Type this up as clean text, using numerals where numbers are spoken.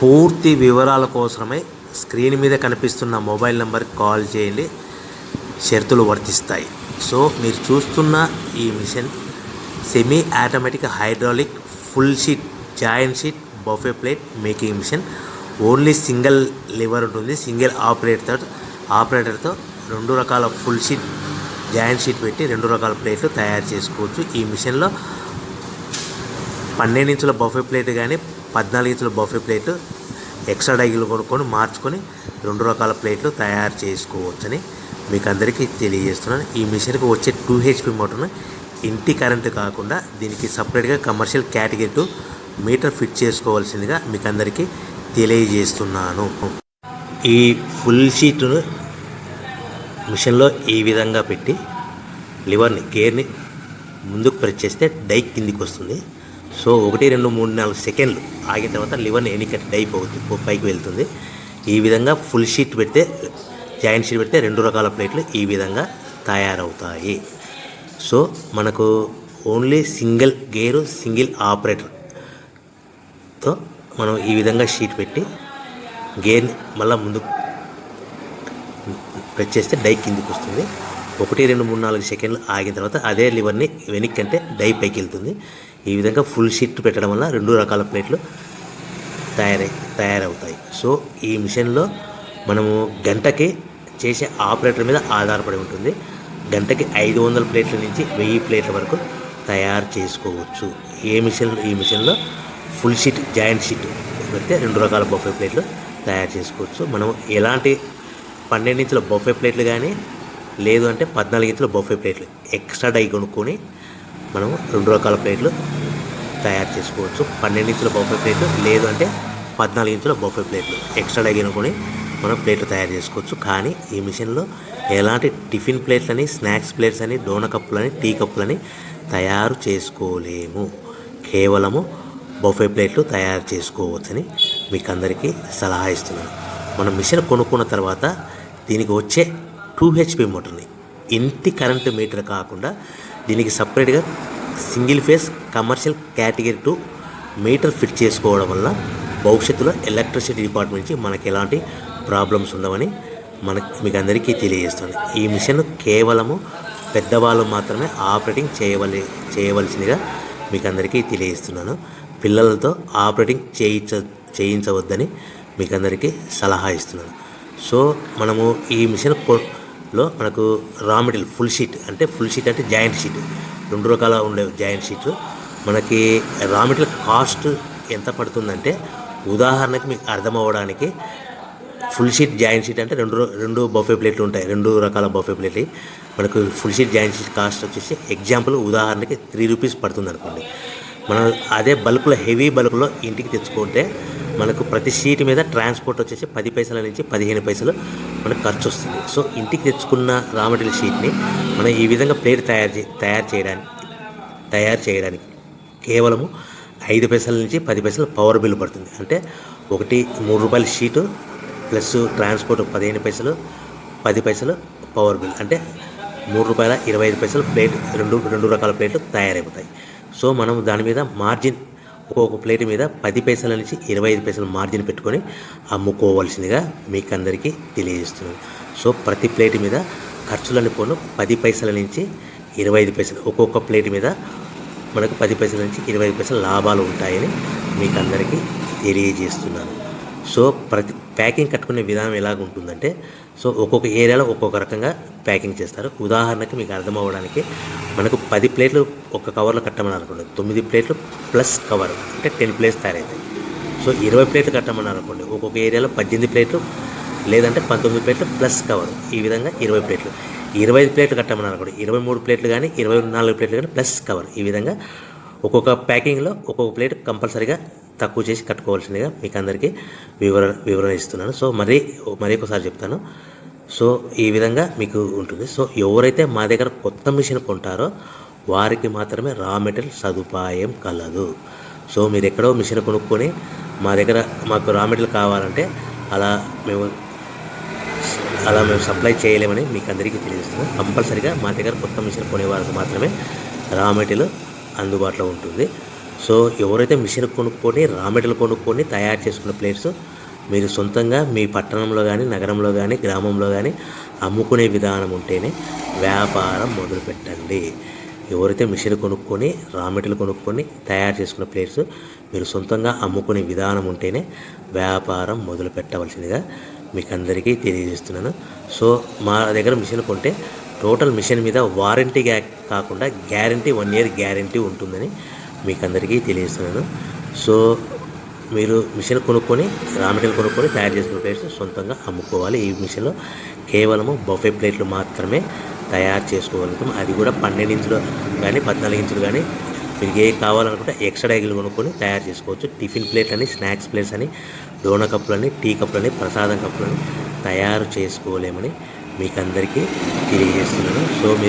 పూర్తి వివరాల కోసమై స్క్రీన్ మీద కనిపిస్తున్న మొబైల్ నెంబర్కి కాల్ చేయండి. షరతులు వర్తిస్తాయి. సో మీరు చూస్తున్న ఈ machine semi automatic hydraulic full sheet joint sheet buffet plate making machine. Only single lever ఉంటుంది. సింగిల్ ఆపరేటర్తో 2 రకాల ఫుల్ షీట్ జాయింట్ షీట్ పెట్టి 2 రకాల ప్లేట్లు తయారు చేసుకోవచ్చు. ఈ మిషన్లో 12 ఇంచుల బఫే ప్లేట్ కానీ 14 ఇంచుల బఫే ప్లేట్ ఎక్స్ట్రా డైలు కొనుక్కొని మార్చుకొని 2 రకాల ప్లేట్లు తయారు చేసుకోవచ్చని మీకు అందరికీ తెలియజేస్తున్నాను. ఈ మిషన్కి వచ్చే 2 HP మోటార్ను ఇంటి కరెంటు కాకుండా దీనికి సపరేట్గా కమర్షియల్ కేటగిరీ 2 మీటర్ ఫిట్ చేసుకోవాల్సిందిగా మీకు అందరికీ తెలియజేస్తున్నాను. ఈ ఫుల్ షీట్ను మిషన్లో ఈ విధంగా పెట్టి లివర్ని గేర్ని ముందుకు ప్రెస్ చేస్తే డై కిందికి వస్తుంది. సో 1 2 3 4 సెకండ్లు ఆగిన తర్వాత లివర్ని ఎన్నికట్టి డై పైకి వెళ్తుంది. ఈ విధంగా ఫుల్ షీట్ పెడితే జాయింట్ షీట్ పెడితే 2 రకాల ప్లేట్లు ఈ విధంగా తయారవుతాయి. సో మనకు ఓన్లీ సింగిల్ గేరు సింగిల్ ఆపరేటర్తో మనం ఈ విధంగా షీట్ పెట్టి గేర్ని మళ్ళీ ముందుకు ప్రెస్ చేస్తే డై కిందికి వస్తుంది. 1 2 3 4 సెకండ్లు ఆగిన తర్వాత అదే లివర్ని వెనక్కి అంటే డై పైకి వెళ్తుంది. ఈ విధంగా ఫుల్ షీట్ పెట్టడం వల్ల 2 రకాల ప్లేట్లు తయారవుతాయి. సో ఈ మిషన్లో మనము గంటకి చేసే ఆపరేటర్ మీద ఆధారపడి ఉంటుంది. గంటకి 500 ప్లేట్ల నుంచి 1000 ప్లేట్ల వరకు తయారు చేసుకోవచ్చు. ఈ మిషన్లో ఫుల్ షీట్ జాయింట్ షీట్ పెడితే 2 రకాల బఫే ప్లేట్లు తయారు చేసుకోవచ్చు. మనం ఎలాంటి 12 ఇంచుల బఫే ప్లేట్లు కానీ లేదు అంటే 14 ఇంచుల బఫే ప్లేట్లు ఎక్స్ట్రా డై కొనుక్కొని మనం 2 రకాల ప్లేట్లు తయారు చేసుకోవచ్చు. 12 ఇంచుల బఫే ప్లేట్లు లేదు అంటే 14 ఇంచుల బఫే ప్లేట్లు ఎక్స్ట్రా డై కొనుక్కొని మనం ప్లేట్లు తయారు చేసుకోవచ్చు. కానీ ఈ మిషన్లో ఎలాంటి టిఫిన్ ప్లేట్లని స్నాక్స్ ప్లేట్స్ అని డోనా కప్పులని టీ కప్పులని తయారు చేసుకోలేము. కేవలము బఫే ప్లేట్లు తయారు చేసుకోవచ్చని మీకు అందరికీ సలహా ఇస్తున్నాను. మనం మిషన్ కొనుక్కున్న తర్వాత దీనికి వచ్చే 2 HP మోటార్ని ఇంటి కరెంటు మీటర్ కాకుండా దీనికి సపరేట్గా single phase commercial category 2 metre fit చేసుకోవడం వల్ల భవిష్యత్తులో ఎలక్ట్రిసిటీ డిపార్ట్మెంట్ నుంచి మనకి ఎలాంటి ప్రాబ్లమ్స్ ఉండవని మీకు అందరికీ తెలియజేస్తుంది. ఈ మిషన్ కేవలము పెద్దవాళ్ళు మాత్రమే ఆపరేటింగ్ చేయవలసిందిగా మీకు అందరికీ తెలియజేస్తున్నాను. పిల్లలతో ఆపరేటింగ్ చేయించవద్దని మీకు అందరికీ సలహా ఇస్తున్నాను. సో మనము ఈ మిషన్లో మనకు రా మెటీరియల్ ఫుల్ షీట్ అంటే జాయింట్ షీట్ 2 రకాల ఉండే జాయింట్ షీట్లు మనకి రా మెటీరియల్ కాస్ట్ ఎంత పడుతుందంటే ఉదాహరణకి మీకు అర్థం అవ్వడానికి ఫుల్ షీట్ జాయింట్ షీట్ అంటే 2 బఫే ప్లేట్లు ఉంటాయి. 2 రకాల బఫే ప్లేట్లు మనకు full sheet joint sheet cost వచ్చేసి ఎగ్జాంపుల్ ఉదాహరణకి 3 రూపీస్ పడుతుంది అనుకోండి. మనం అదే బల్క్లో హెవీ బల్క్లో ఇంటికి తెచ్చుకుంటే మనకు ప్రతి షీట్ మీద ట్రాన్స్పోర్ట్ వచ్చేసి 10 పైసల నుంచి 15 పైసలు మనకు ఖర్చు వస్తుంది. సో ఇంటికి తెచ్చుకున్న రా మెటీరియల్ షీట్ని మనం ఈ విధంగా ప్లేట్ తయారు చేయడానికి కేవలము 5 పైసల నుంచి 10 పైసలు పవర్ బిల్ పడుతుంది. అంటే 3 రూపాయల షీటు ప్లస్ ట్రాన్స్పోర్ట్ 15 పైసలు 10 పైసలు పవర్ బిల్ అంటే 3 రూపాయల 25 పైసలు ప్లేట్ 2 రకాల ప్లేట్లు తయారైపోతాయి. సో మనం దాని మీద మార్జిన్ ఒక్కొక్క ప్లేట్ మీద 10 పైసల నుంచి 25 పైసలు మార్జిన్ పెట్టుకొని అమ్ముకోవాల్సిందిగా మీకు అందరికీ తెలియజేస్తున్నాను. సో ప్రతి ప్లేట్ మీద ఖర్చులని పోను 10 పైసల నుంచి 25 పైసలు ఒక్కొక్క ప్లేట్ మీద మనకు 10 పైసల నుంచి 25 పైసలు లాభాలు ఉంటాయని మీకు అందరికీ తెలియజేస్తున్నాను. సో ప్రతి ప్యాకింగ్ కట్టుకునే విధానం ఎలాగ ఉంటుందంటే సో ఒక్కొక్క ఏరియాలో ఒక్కొక్క రకంగా ప్యాకింగ్ చేస్తారు. ఉదాహరణకి మీకు అర్థం అవ్వడానికి మనకు 10 ప్లేట్లు ఒక కవర్లో కట్టమని అనుకోండి, 9 ప్లేట్లు ప్లస్ కవర్ అంటే 10 ప్లేట్స్ తయారవుతాయి. సో 20 ప్లేట్లు కట్టమని అనుకోండి, ఒక్కొక్క ఏరియాలో 18 ప్లేట్లు లేదంటే 19 ప్లేట్లు ప్లస్ కవర్ ఈ విధంగా 20 ప్లేట్లు. 25 ప్లేట్లు కట్టమని అనుకోండి, 23 ప్లేట్లు కానీ 24 ప్లేట్లు కానీ ప్లస్ కవర్ ఈ విధంగా ఒక్కొక్క ప్యాకింగ్లో ఒక్కొక్క ప్లేట్ కంపల్సరీగా తక్కువ చేసి కట్టుకోవాల్సిందిగా మీకు అందరికీ వివరణ ఇస్తున్నాను. సో మరీ ఒకసారి చెప్తాను. సో ఈ విధంగా మీకు ఉంటుంది. సో ఎవరైతే మా దగ్గర కొత్త మిషన్ కొంటారో వారికి మాత్రమే రా మెటీరియల్ సదుపాయం కలదు. సో మీరు ఎక్కడో మిషన్ కొనుక్కొని మాకు రా మెటీరియల్ కావాలంటే అలా మేము సప్లై చేయలేమని మీకు అందరికీ తెలియజేస్తున్నాం. కంపల్సరీగా మా దగ్గర కొత్త మిషన్ కొనే వారికి మాత్రమే రా మెటీరియల్ అందుబాటులో ఉంటుంది. సో ఎవరైతే మిషన్ కొనుక్కొని రా మెటీరియల్ కొనుక్కొని తయారు చేసుకున్న ప్లేట్స్ మీరు సొంతంగా మీ పట్టణంలో కానీ నగరంలో కానీ గ్రామంలో కానీ అమ్ముకునే విధానం ఉంటేనే వ్యాపారం మొదలుపెట్టండి. ఎవరైతే మిషన్ కొనుక్కొని రా మెటీరియల్ కొనుక్కొని తయారు చేసుకున్న ప్లేట్స్ మీరు సొంతంగా అమ్ముకునే విధానం ఉంటేనే వ్యాపారం మొదలు పెట్టవలసిందిగా మీకు అందరికీ తెలియజేస్తున్నాను. సో మా దగ్గర మిషన్ కొంటే టోటల్ మిషన్ మీద వారంటీ కాకుండా గ్యారంటీ 1 year గ్యారంటీ ఉంటుందని మీకు అందరికీ తెలియజేస్తున్నాను. సో మీరు మిషన్ కొనుక్కొని రా మెటీరియల్ కొనుక్కొని తయారు చేసుకున్న ప్లేట్స్ సొంతంగా అమ్ముకోవాలి. ఈ మిషన్లో కేవలము బఫే ప్లేట్లు మాత్రమే తయారు చేసుకోగలుగుతాం. అది కూడా 12 ఇంచులు కానీ 14 ఇంచులు కానీ మీకు ఏ కావాలనుకుంటే ఎక్స్ట్రా ఎగ్గులు కొనుక్కొని తయారు చేసుకోవచ్చు. టిఫిన్ ప్లేట్ అని, స్నాక్స్ ప్లేట్స్ అని, డోనా కప్పులని, టీ కప్పులని, ప్రసాదం కప్పులని తయారు చేసుకోలేమని మీకు అందరికీ తెలియజేస్తున్నాను. సో